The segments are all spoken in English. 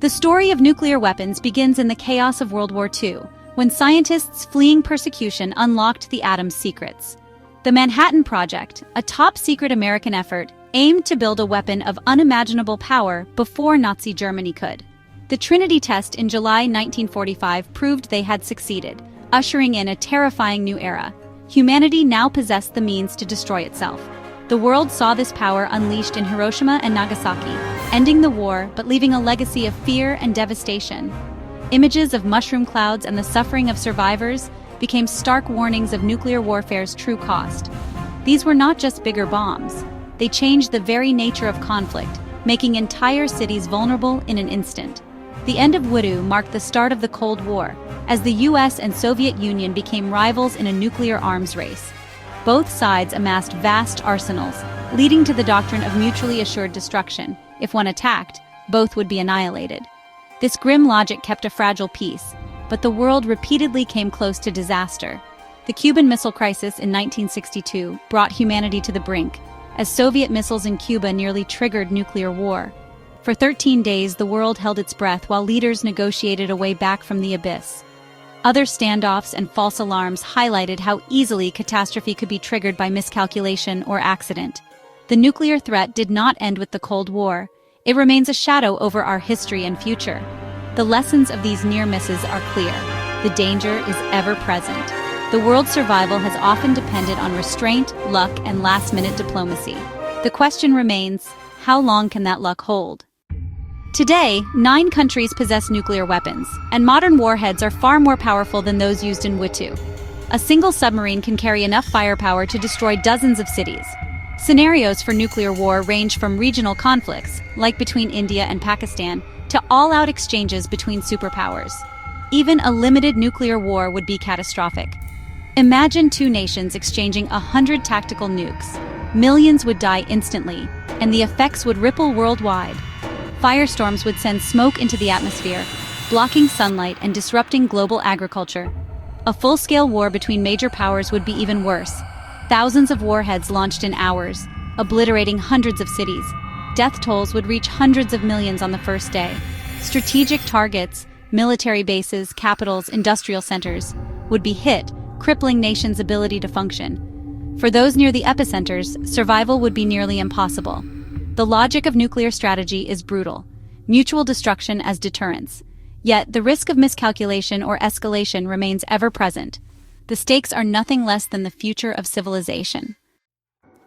The story of nuclear weapons begins in the chaos of World War II, when scientists fleeing persecution unlocked the atom's secrets. The Manhattan Project, a top-secret American effort, aimed to build a weapon of unimaginable power before Nazi Germany could. The Trinity test in July 1945 proved they had succeeded, ushering in a terrifying new era. Humanity now possessed the means to destroy itself. The world saw this power unleashed in Hiroshima and Nagasaki, ending the war but leaving a legacy of fear and devastation. Images of mushroom clouds and the suffering of survivors became stark warnings of nuclear warfare's true cost. These were not just bigger bombs. They changed the very nature of conflict, making entire cities vulnerable in an instant. The end of Wudu marked the start of the Cold War, as the US and Soviet Union became rivals in a nuclear arms race. Both sides amassed vast arsenals, leading to the doctrine of mutually assured destruction. If one attacked, both would be annihilated. This grim logic kept a fragile peace, but the world repeatedly came close to disaster. The Cuban Missile Crisis in 1962 brought humanity to the brink, as Soviet missiles in Cuba nearly triggered nuclear war. For 13 days, the world held its breath while leaders negotiated a way back from the abyss. Other standoffs and false alarms highlighted how easily catastrophe could be triggered by miscalculation or accident. The nuclear threat did not end with the Cold War. It remains a shadow over our history and future. The lessons of these near misses are clear. The danger is ever present. The world's survival has often depended on restraint, luck, and last-minute diplomacy. The question remains, how long can that luck hold? Today, 9 countries possess nuclear weapons, and modern warheads are far more powerful than those used in Wudu. A single submarine can carry enough firepower to destroy dozens of cities. Scenarios for nuclear war range from regional conflicts, like between India and Pakistan, to all-out exchanges between superpowers. Even a limited nuclear war would be catastrophic. Imagine 2 nations exchanging 100 tactical nukes. Millions would die instantly, and the effects would ripple worldwide. Firestorms would send smoke into the atmosphere, blocking sunlight and disrupting global agriculture. A full-scale war between major powers would be even worse. Thousands of warheads launched in hours, obliterating hundreds of cities. Death tolls would reach hundreds of millions on the first day. Strategic targets, military bases, capitals, industrial centers, would be hit, crippling nations' ability to function. For those near the epicenters, survival would be nearly impossible. The logic of nuclear strategy is brutal. Mutual destruction as deterrence. Yet, the risk of miscalculation or escalation remains ever present. The stakes are nothing less than the future of civilization.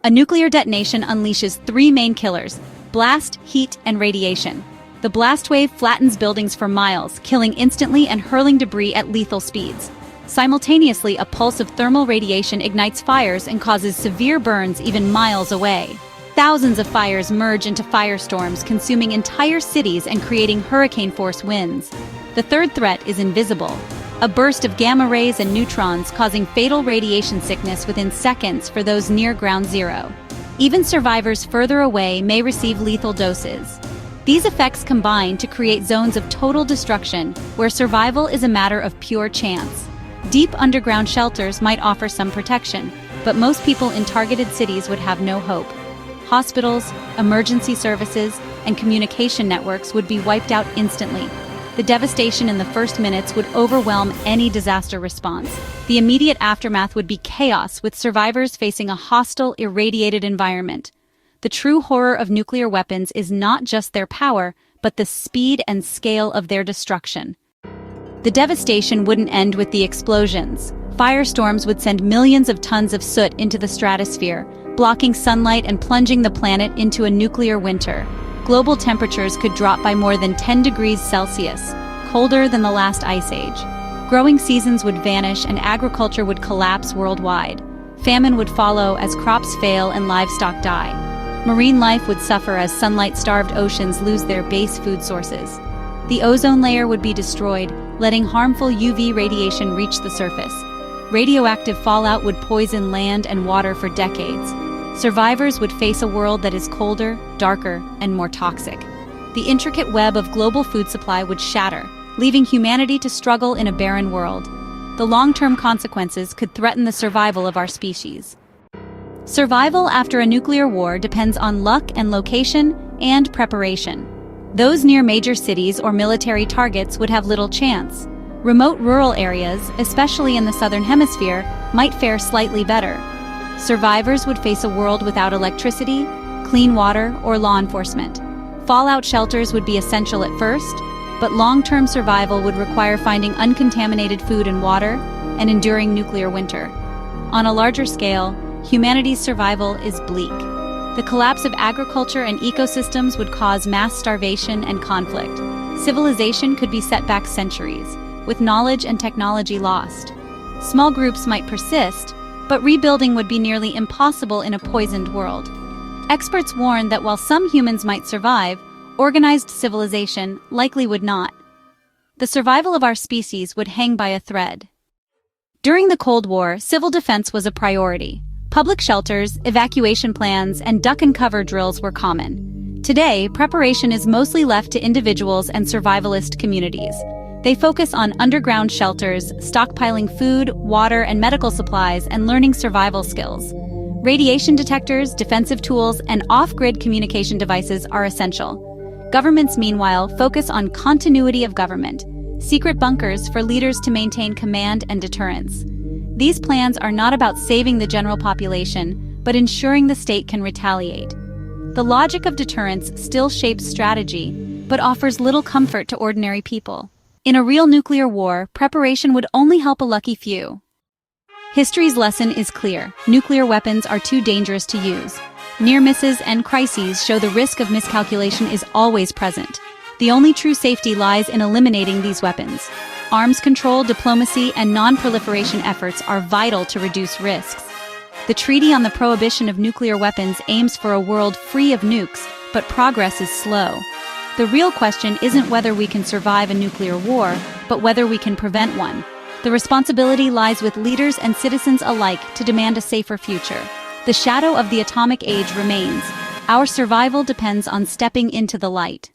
A nuclear detonation unleashes 3 main killers: blast, heat, and radiation. The blast wave flattens buildings for miles, killing instantly and hurling debris at lethal speeds. Simultaneously, a pulse of thermal radiation ignites fires and causes severe burns even miles away. Thousands of fires merge into firestorms, consuming entire cities and creating hurricane-force winds. The third threat is invisible. A burst of gamma rays and neutrons causing fatal radiation sickness within seconds for those near ground zero. Even survivors further away may receive lethal doses. These effects combine to create zones of total destruction, where survival is a matter of pure chance. Deep underground shelters might offer some protection, but most people in targeted cities would have no hope. Hospitals, emergency services, and communication networks would be wiped out instantly. The devastation in the first minutes would overwhelm any disaster response. The immediate aftermath would be chaos, with survivors facing a hostile, irradiated environment. The true horror of nuclear weapons is not just their power, but the speed and scale of their destruction. The devastation wouldn't end with the explosions. Firestorms would send millions of tons of soot into the stratosphere, blocking sunlight and plunging the planet into a nuclear winter. Global temperatures could drop by more than 10 degrees Celsius, colder than the last ice age. Growing seasons would vanish and agriculture would collapse worldwide. Famine would follow as crops fail and livestock die. Marine life would suffer as sunlight-starved oceans lose their base food sources. The ozone layer would be destroyed, letting harmful UV radiation reach the surface. Radioactive fallout would poison land and water for decades. Survivors would face a world that is colder, darker, and more toxic. The intricate web of global food supply would shatter, leaving humanity to struggle in a barren world. The long-term consequences could threaten the survival of our species. Survival after a nuclear war depends on luck and location and preparation. Those near major cities or military targets would have little chance. Remote rural areas, especially in the southern hemisphere, might fare slightly better. Survivors would face a world without electricity, clean water, or law enforcement. Fallout shelters would be essential at first, but long-term survival would require finding uncontaminated food and water and enduring nuclear winter. On a larger scale, humanity's survival is bleak. The collapse of agriculture and ecosystems would cause mass starvation and conflict. Civilization could be set back centuries, with knowledge and technology lost. Small groups might persist, but rebuilding would be nearly impossible in a poisoned world. Experts warn that while some humans might survive, organized civilization likely would not. The survival of our species would hang by a thread. During the Cold War, civil defense was a priority. Public shelters, evacuation plans, and duck-and-cover drills were common. Today, preparation is mostly left to individuals and survivalist communities. They focus on underground shelters, stockpiling food, water, and medical supplies, and learning survival skills. Radiation detectors, defensive tools, and off-grid communication devices are essential. Governments, meanwhile, focus on continuity of government, secret bunkers for leaders to maintain command and deterrence. These plans are not about saving the general population, but ensuring the state can retaliate. The logic of deterrence still shapes strategy, but offers little comfort to ordinary people. In a real nuclear war, preparation would only help a lucky few. History's lesson is clear. Nuclear weapons are too dangerous to use. Near misses and crises show the risk of miscalculation is always present. The only true safety lies in eliminating these weapons. Arms control, diplomacy, and non-proliferation efforts are vital to reduce risks. The Treaty on the Prohibition of Nuclear Weapons aims for a world free of nukes, but progress is slow. The real question isn't whether we can survive a nuclear war, but whether we can prevent one. The responsibility lies with leaders and citizens alike to demand a safer future. The shadow of the atomic age remains. Our survival depends on stepping into the light.